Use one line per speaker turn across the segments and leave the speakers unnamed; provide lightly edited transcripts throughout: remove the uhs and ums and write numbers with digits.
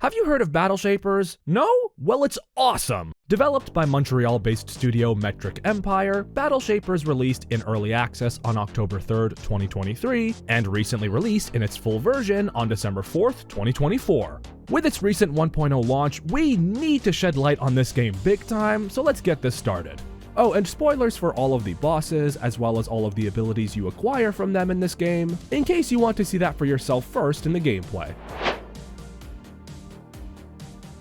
Have you heard of Battle Shapers? No? Well, it's awesome! Developed by Montreal-based studio Metric Empire, Battle Shapers released in early access on October 3rd, 2023, and recently released in its full version on December 4th, 2024. With its recent 1.0 launch, we need to shed light on this game big time, so let's get this started. Oh, and spoilers for all of the bosses, as well as all of the abilities you acquire from them in this game, in case you want to see that for yourself first in the gameplay.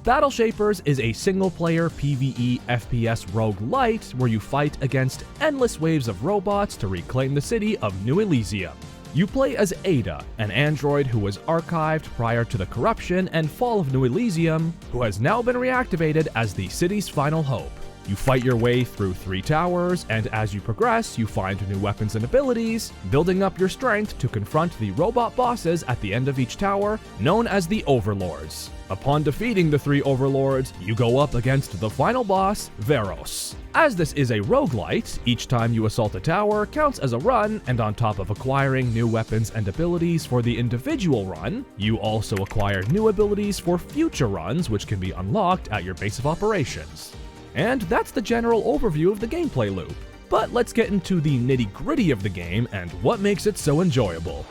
Battle Shapers is a single-player PVE FPS Roguelite where you fight against endless waves of robots to reclaim the city of New Elysium. You play as Ada, an android who was archived prior to the corruption and fall of New Elysium, who has now been reactivated as the city's final hope. You fight your way through 3 towers, and as you progress, you find new weapons and abilities, building up your strength to confront the robot bosses at the end of each tower, known as the Overlords. Upon defeating the 3 Overlords, you go up against the final boss, Veros. As this is a roguelite, each time you assault a tower counts as a run, and on top of acquiring new weapons and abilities for the individual run, you also acquire new abilities for future runs which can be unlocked at your base of operations. And that's the general overview of the gameplay loop. But let's get into the nitty-gritty of the game and what makes it so enjoyable.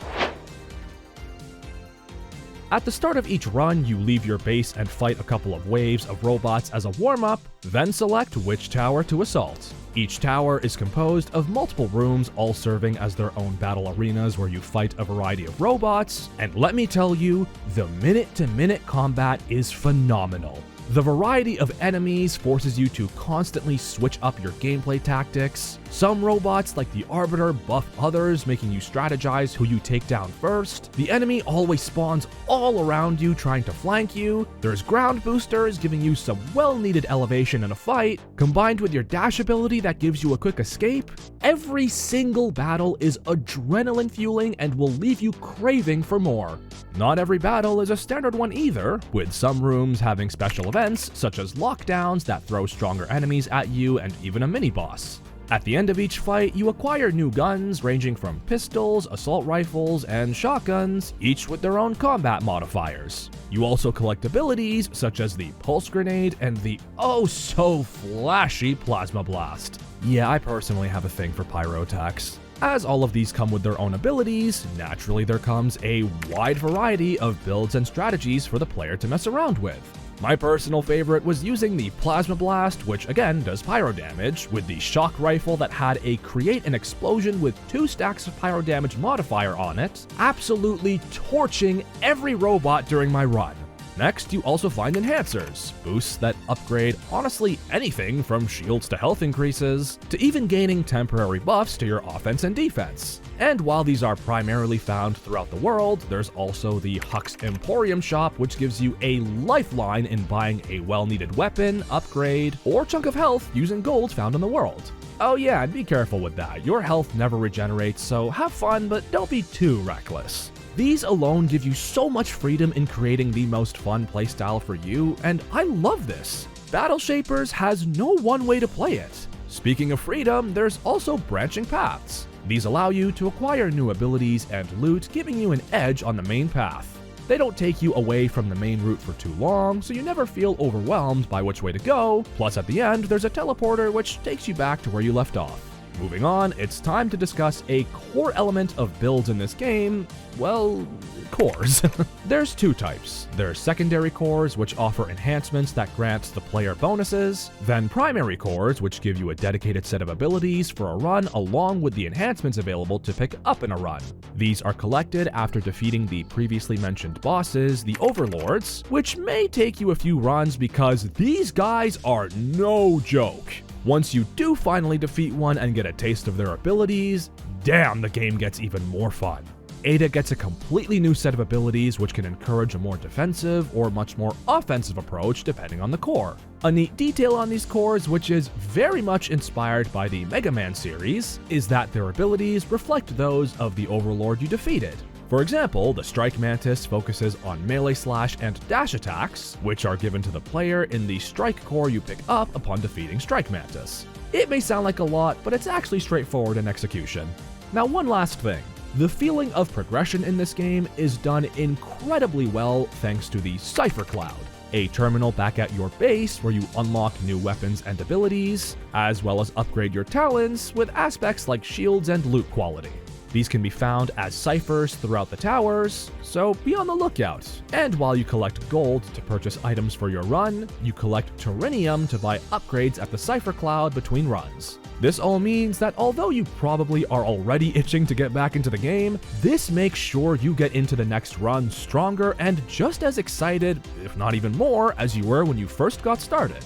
At the start of each run, you leave your base and fight a couple of waves of robots as a warm-up, then select which tower to assault. Each tower is composed of multiple rooms, all serving as their own battle arenas where you fight a variety of robots, and let me tell you, the minute-to-minute combat is phenomenal. The variety of enemies forces you to constantly switch up your gameplay tactics. Some robots, like the Arbiter, buff others, making you strategize who you take down first. The enemy always spawns all around you, trying to flank you. There's ground boosters, giving you some well-needed elevation in a fight, combined with your dash ability that gives you a quick escape. Every single battle is adrenaline fueling and will leave you craving for more. Not every battle is a standard one either, with some rooms having special events such as lockdowns that throw stronger enemies at you and even a mini-boss. At the end of each fight, you acquire new guns ranging from pistols, assault rifles, and shotguns, each with their own combat modifiers. You also collect abilities such as the Pulse Grenade and the oh-so-flashy Plasma Blast. Yeah, I personally have a thing for pyro attacks. As all of these come with their own abilities, naturally there comes a wide variety of builds and strategies for the player to mess around with. My personal favorite was using the Plasma Blast, which again does pyro damage, with the Shock Rifle that had a Create an Explosion with 2 stacks of pyro damage modifier on it, absolutely torching every robot during my run. Next, you also find enhancers, boosts that upgrade honestly anything from shields to health increases, to even gaining temporary buffs to your offense and defense. And while these are primarily found throughout the world, there's also the Hux Emporium shop, which gives you a lifeline in buying a well-needed weapon, upgrade, or chunk of health using gold found in the world. Oh yeah, and be careful with that. Your health never regenerates, so have fun, but don't be too reckless. These alone give you so much freedom in creating the most fun playstyle for you, and I love this. Battle Shapers has no one way to play it. Speaking of freedom, there's also branching paths. These allow you to acquire new abilities and loot, giving you an edge on the main path. They don't take you away from the main route for too long, so you never feel overwhelmed by which way to go, plus at the end there's a teleporter which takes you back to where you left off. Moving on, it's time to discuss a core element of builds in this game, well, cores. There's 2 types. There's secondary cores, which offer enhancements that grant the player bonuses, then primary cores, which give you a dedicated set of abilities for a run along with the enhancements available to pick up in a run. These are collected after defeating the previously mentioned bosses, the Overlords, which may take you a few runs because these guys are no joke. Once you do finally defeat one and get a taste of their abilities, damn, the game gets even more fun. Ada gets a completely new set of abilities which can encourage a more defensive or much more offensive approach depending on the core. A neat detail on these cores, which is very much inspired by the Mega Man series, is that their abilities reflect those of the Overlord you defeated. For example, the Strike Mantis focuses on melee slash and dash attacks, which are given to the player in the Strike core you pick up upon defeating Strike Mantis. It may sound like a lot, but it's actually straightforward in execution. Now, one last thing. The feeling of progression in this game is done incredibly well thanks to the Cypher Cloud, a terminal back at your base where you unlock new weapons and abilities, as well as upgrade your talents with aspects like shields and loot quality. These can be found as ciphers throughout the towers, so be on the lookout. And while you collect gold to purchase items for your run, you collect Terinium to buy upgrades at the Cypher Cloud between runs. This all means that although you probably are already itching to get back into the game, this makes sure you get into the next run stronger and just as excited, if not even more, as you were when you first got started.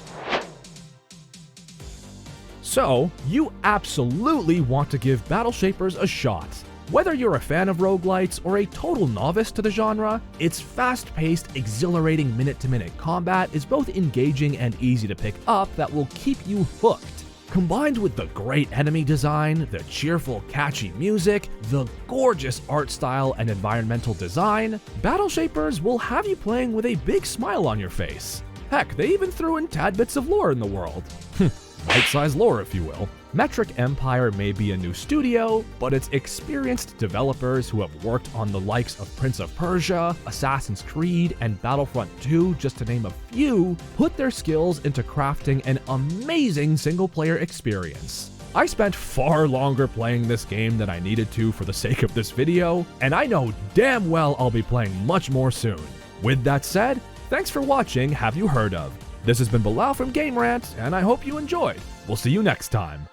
So, you absolutely want to give Battle Shapers a shot. Whether you're a fan of roguelites or a total novice to the genre, its fast-paced, exhilarating minute-to-minute combat is both engaging and easy to pick up that will keep you hooked. Combined with the great enemy design, the cheerful, catchy music, the gorgeous art style and environmental design, Battle Shapers will have you playing with a big smile on your face. Heck, they even threw in tad bits of lore in the world. Bite-sized lore, if you will. Metric Empire may be a new studio, but it's experienced developers who have worked on the likes of Prince of Persia, Assassin's Creed, and Battlefront 2, just to name a few, put their skills into crafting an amazing single-player experience. I spent far longer playing this game than I needed to for the sake of this video, and I know damn well I'll be playing much more soon. With that said, thanks for watching Have You Heard Of? This has been Bilal from Game Rant, and I hope you enjoyed. We'll see you next time.